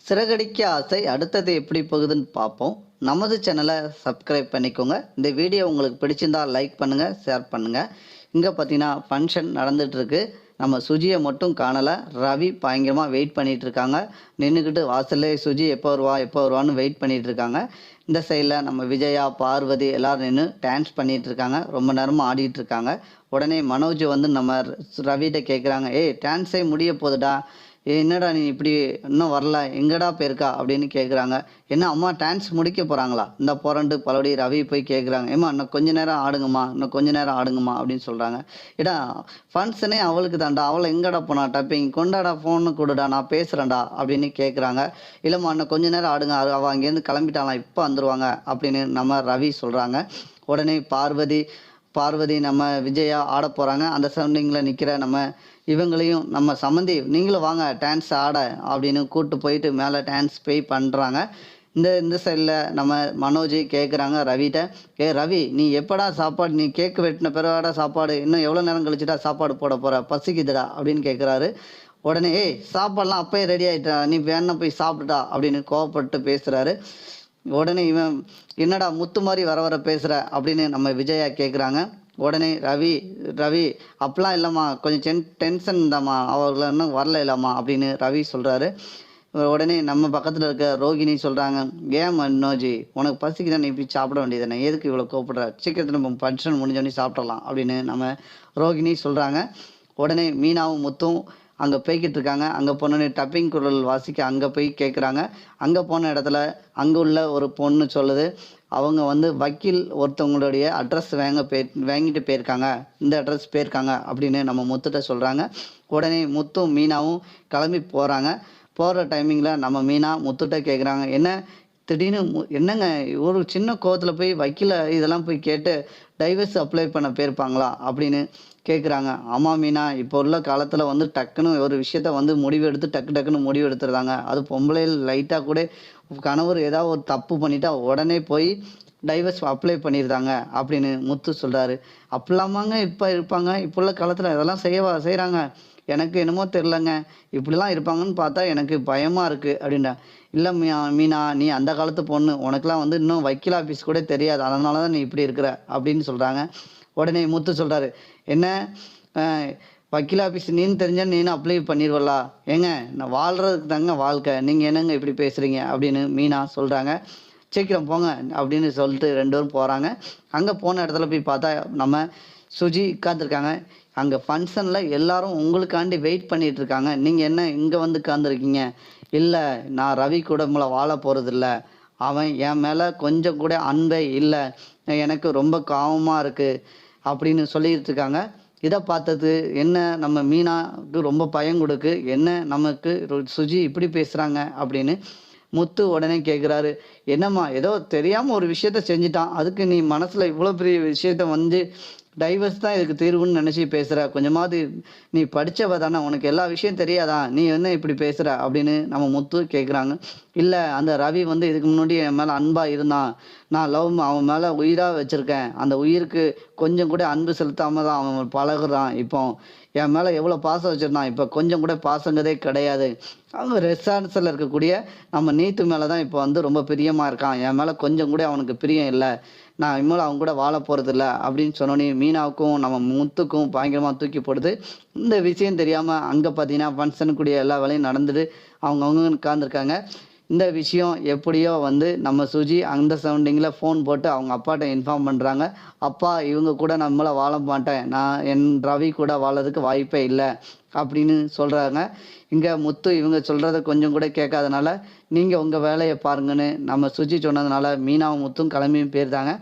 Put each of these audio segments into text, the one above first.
சிறகடிக்க ஆசை அடுத்தது எப்படி போகுதுன்னு பார்ப்போம். நமது சேனலை சப்ஸ்கிரைப் பண்ணிக்கோங்க. இந்த வீடியோ உங்களுக்கு பிடிச்சிருந்தா லைக் பண்ணுங்க, ஷேர் பண்ணுங்க. இங்க பார்த்தீங்கன்னா ஃபங்ஷன் நடந்துட்டு இருக்கு. நம்ம சுஜியை மட்டும் காணல. ரவி பயங்கரமா வெயிட் பண்ணிட்டு இருக்காங்க. நின்றுக்கிட்டு வாசல்லே சுஜி எப்போ வருவா எப்போ வருவான்னு வெயிட் பண்ணிட்டு இருக்காங்க. இந்த சைடில் நம்ம விஜயா, பார்வதி எல்லாரும் நின்று டான்ஸ் பண்ணிட்டு இருக்காங்க. ரொம்ப நேரமாக ஆடிட்டு இருக்காங்க. உடனே மனோஜ் வந்து நம்ம ரவிகிட்ட கேட்குறாங்க, ஏய் டான்ஸே முடிய போகுதுடா, என்னடா நீ இப்படி இன்னும் வரல, எங்கடா போயிருக்கா அப்படின்னு கேட்குறாங்க. என்ன அம்மா டான்ஸ் முடிக்க போகிறாங்களா? இந்த போறன்ட்டு பலபடி ரவி போய் கேட்குறாங்க. ஏம்மா இன்னும் கொஞ்ச நேரம் ஆடுங்கம்மா, இன்னும் கொஞ்ச நேரம் ஆடுங்கம்மா அப்படின்னு சொல்கிறாங்க. ஏடா ஃபங்க்ஷனே அவளுக்கு தான்டா, அவளை எங்கடா போனா டப்பிங் கொண்டாடா, ஃபோனு கொடுடா, நான் பேசுகிறேன்டா அப்படின்னு கேட்குறாங்க. இல்லைம்மா இன்னும் கொஞ்ச நேரம் ஆடுங்க, அவள் அங்கேருந்து கிளம்பிட்டாலாம், இப்போ வந்துடுவாங்க அப்படின்னு நம்ம ரவி சொல்கிறாங்க. உடனே பார்வதி நம்ம விஜயா ஆட போகிறாங்க. அந்த சரௌண்டிங்கில் நிற்கிற நம்ம இவங்களையும் நம்ம சம்மந்தி நீங்களும் வாங்க டான்ஸ் ஆட அப்படின்னு கூப்பிட்டு போயிட்டு மேலே டான்ஸ் பண்ணுறாங்க. இந்த சைடில் நம்ம மனோஜ் கேட்குறாங்க ரவிகிட்ட, ஏ ரவி நீ எப்படா சாப்பாடு, நீ கேக்கு வெட்டின பிறவாடா சாப்பாடு, இன்னும் எவ்வளோ நேரம் கழிச்சுட்டா சாப்பாடு போட போகிற, பசிக்குதுடா அப்படின்னு கேட்குறாரு. உடனே ஏய் சாப்பாடெலாம் அப்போயே ரெடி ஆகிட்டா, நீ வேணா போய் சாப்பிட்டுட்டா அப்படின்னு கோவப்பட்டு பேசுகிறாரு. உடனே இவன் என்னடா முத்து மாதிரி வர வர பேசுகிற அப்படின்னு நம்ம விஜயா கேட்குறாங்க. உடனே ரவி அப்பெல்லாம் இல்லைம்மா, கொஞ்சம் டென்ஷன் தாம்மா, அவர்களை இன்னும் வரல இல்லைம்மா அப்படின்னு ரவி சொல்கிறாரு. உடனே நம்ம பக்கத்தில் இருக்க ரோகிணி சொல்கிறாங்க, ஏன் மனோஜி உனக்கு பசிக்குதான், நீ இப்படி சாப்பிட வேண்டியதானே, எதுக்கு இவ்வளோ கூப்பிடுற, சீக்கிரத்தில் நம்ம ஃபங்க்ஷன் முடிஞ்சோடனே சாப்பிடலாம் அப்படின்னு நம்ம ரோகிணி சொல்கிறாங்க. உடனே மீனாவும் முத்தும் அங்கே போய்கிட்டு இருக்காங்க. அங்கே போனோடனே டப்பிங் குரல் வாசிக்க அங்கே போய் கேட்குறாங்க. அங்கே போன இடத்துல அங்கே உள்ள ஒரு பொண்ணு சொல்லுது, அவங்க வந்து வக்கீல் ஒருத்தவங்களுடைய அட்ரஸ் வாங்கிட்டு போயிருக்காங்க, இந்த அட்ரஸ் போயிருக்காங்க அப்படின்னு நம்ம முத்துட்ட சொல்கிறாங்க. உடனே முத்தும் மீனாவும் கிளம்பி போகிறாங்க. போகிற டைமிங்கில் நம்ம மீனா முத்துட்ட கேட்குறாங்க, என்ன திடீர்னு என்னங்க ஒரு சின்ன கோவத்தில் போய் வக்கீல இதெல்லாம் போய் கேட்டு டைவர்ஸ் அப்ளை பண்ண போயிருப்பாங்களா அப்படின்னு கேட்குறாங்க. ஆமாம் மீனா, இப்போ உள்ள காலத்தில் வந்து டக்குன்னு ஒரு விஷயத்த வந்து முடிவு எடுத்து டக்குன்னு முடிவு எடுத்துருந்தாங்க. அது பொம்பளையில் லைட்டாக கூட கணவர் ஏதாவது ஒரு தப்பு பண்ணிட்டா உடனே போய் டைவர்ஸ் அப்ளை பண்ணியிருந்தாங்க அப்படின்னு முத்து சொல்கிறாரு. அப்படிலாமாங்க இப்போ இருப்பாங்க, இப்போ உள்ள காலத்தில் இதெல்லாம் செய்கிறாங்க, எனக்கு என்னமோ தெரிலங்க, இப்படிலாம் இருப்பாங்கன்னு பார்த்தா எனக்கு பயமாக இருக்குது அப்படின்னா. இல்லை மீனா நீ அந்த காலத்து பொண்ணு, உனக்குலாம் வந்து இன்னும் வக்கீல் ஆஃபீஸ் கூட தெரியாது, அதனால தான் நீ இப்படி இருக்கிற அப்படின்னு சொல்கிறாங்க. உடனே முத்து சொல்கிறாரு, என்ன வக்கீல் ஆஃபீஸ் நீன்னு தெரிஞ்சால் நீனும் அப்ளை பண்ணிடுவலா, ஏங்க நான் வாழ்கிறதுக்கு தாங்க வாழ்க்கை, நீங்கள் என்னங்க இப்படி பேசுகிறீங்க அப்படின்னு மீனா சொல்கிறாங்க. சீக்கிரம் போங்க அப்படின்னு சொல்லிட்டு ரெண்டு பேரும் போகிறாங்க. அங்கே போன இடத்துல போய் பார்த்தா நம்ம சுஜி உட்காந்துருக்காங்க. அங்கே ஃபங்க்ஷனில் எல்லாரும் உங்களுக்காண்டி வெயிட் பண்ணிகிட்டு இருக்காங்க, நீங்கள் என்ன இங்கே வந்து உட்காந்துருக்கீங்க? இல்லை நான் ரவி குடும்பல வாழ போகிறதில்ல, அவன் என் மேலே கொஞ்சம் கூட அன்பே இல்லை, எனக்கு ரொம்ப காவமாக இருக்குது அப்படின்னு சொல்லிட்டு இருக்காங்க. இதை பார்த்தது என்ன நம்ம மீனாவுக்கு ரொம்ப பயம் கொடுக்கு, என்ன நமக்கு சுஜி இப்படி பேசுகிறாங்க அப்படின்னு. முத்து உடனே கேட்குறாரு, என்னம்மா ஏதோ தெரியாமல் ஒரு விஷயத்த செஞ்சிட்டான், அதுக்கு நீ மனசில் இவ்வளோ பெரிய விஷயத்த வந்து டைவர்ஸ் தான் இதுக்கு தீர்வுன்னு நினச்சி பேசுகிற, கொஞ்சமாவது நீ படித்தவ தானே, உனக்கு எல்லா விஷயம் தெரியாதா, நீ என்ன இப்படி பேசுகிற அப்படின்னு நம்ம முத்து கேட்குறாங்க. இல்லை அந்த ரவி வந்து இதுக்கு முன்னாடி என் மேலே அன்பாக இருந்தான், நான் அவன் மேலே உயிராக வச்சுருக்கேன், அந்த உயிருக்கு கொஞ்சம் கூட அன்பு செலுத்தாமல் தான் அவன் பழகுறான், இப்போ என் மேலே எவ்வளோ பாசம் வச்சுருந்தான், இப்போ கொஞ்சம் கூட பாசங்கிறதே கிடையாது, அவங்க ரெஸ்டாரண்ட்ஸில் இருக்கக்கூடிய நம்ம நீத்து மேலே தான் இப்போ வந்து ரொம்ப பிரியமாக இருக்கான், என் மேலே கொஞ்சம் கூட அவனுக்கு பிரியம் இல்லை, நான் இனிமேல் அவங்க கூட வாழ போகிறதில்ல அப்படின்னு சொன்னோன்னே மீனாவுக்கும் நம்ம முத்துக்கும் பயங்கரமாக தூக்கி போடுது. இந்த விஷயம் தெரியாமல் அங்கே பார்த்தீங்கன்னா ஃபங்க்ஷனுக்குரிய எல்லா வேலையும் நடந்துட்டு அவங்கவுங்க உட்காந்துருக்காங்க. இந்த விஷயம் எப்படியோ வந்து நம்ம சுஜி அந்த சரௌண்டிங்கில் ஃபோன் போட்டு அவங்க அப்பாட்ட இன்ஃபார்ம் பண்ணுறாங்க. அப்பா இவங்க கூட நம்மளை வாழ மாட்டேன், நான் என் ரவி கூட வாழறதுக்கு வாய்ப்பே இல்லை அப்படின்னு சொல்கிறாங்க. இங்கே முத்து இவங்க சொல்கிறத கொஞ்சம் கூட கேட்காதனால நீங்கள் உங்கள் வேலையை பாருங்கன்னு நம்ம சுஜி சொன்னதுனால மீனாவும் முத்தும் கிளம்பியும் போயிருந்தாங்க.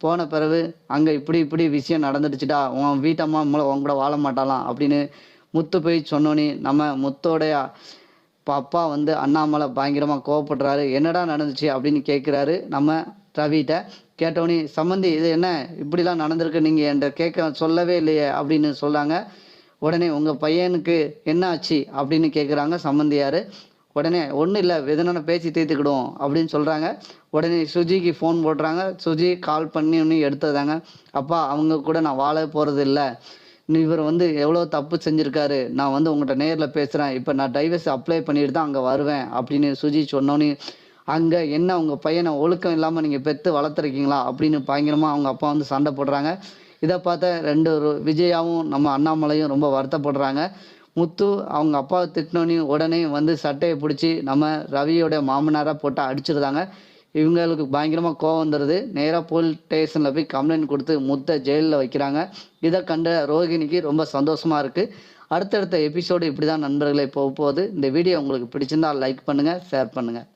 போன பிறகு அங்கே இப்படி விஷயம் நடந்துடுச்சுடா, உன் வீட்டம்மா உன் கூட வாழ மாட்டாலாம் அப்படின்னு முத்து போய் சொன்னோன்னே நம்ம முத்தோடைய அப்பா வந்து அண்ணாமலை பயங்கரமாக கோவப்படுறாரு. என்னடா நடந்துச்சு அப்படின்னு கேட்குறாரு நம்ம ரவிகிட்ட. கேட்டோன்னே சம்மந்தி இது என்ன இப்படிலாம் நடந்திருக்கு, நீங்கள் என்கிட்ட கேட்க சொல்லவே இல்லையே அப்படின்னு சொல்கிறாங்க. உடனே உங்கள் பையனுக்கு என்ன ஆச்சு அப்படின்னு கேட்குறாங்க சம்மந்தியார். உடனே ஒன்றும் இல்லை, எதனால பேசி தீர்த்துக்கிடுவோம் அப்படின்னு சொல்கிறாங்க. உடனே சுஜிக்கு ஃபோன் போடுறாங்க. சுஜி கால் பண்ணி ஒன்று எடுத்ததாங்க, அப்பா அவங்க கூட நான் வாழ போகிறது இல்லை, இவர் வந்து எவ்வளோ தப்பு செஞ்சுருக்காரு, நான் வந்து உங்கள்கிட்ட நேரில் பேசுகிறேன், இப்போ நான் டைவர்ஸ் அப்ளை பண்ணிட்டு தான் அங்கே வருவேன் அப்படின்னு சுஜி சொன்னோன்னே, அங்கே என்ன உங்கள் பையனை ஒழுக்கம் இல்லாமல் நீங்கள் பெற்று வளர்த்துருக்கீங்களா அப்படின்னு பயங்கரமாக அவங்க அப்பா வந்து சண்டை போடுறாங்க. இதை பார்த்த விஜயாவும் நம்ம அண்ணாமலையும் ரொம்ப வருத்தப்படுறாங்க. முத்து அவங்க அப்பாவை திட்டினோன்னே உடனே வந்து சட்டையை பிடிச்சி நம்ம ரவியோட மாமனாரை போட்டு அடிச்சிருந்தாங்க. இவங்களுக்கு பயங்கரமாக கோவம் வந்துடுது. நேராக போலீஸ் ஸ்டேஷனில் போய் கம்ப்ளைண்ட் கொடுத்து முத்தை ஜெயிலில் வைக்கிறாங்க. இதை கண்ட ரோகிணிக்கு ரொம்ப சந்தோஷமாக இருக்குது. அடுத்தடுத்த எபிசோடு இப்படி தான் நண்பர்களே போக போகுது. இந்த வீடியோ உங்களுக்கு பிடிச்சிருந்தால் லைக் பண்ணுங்கள், ஷேர் பண்ணுங்கள்.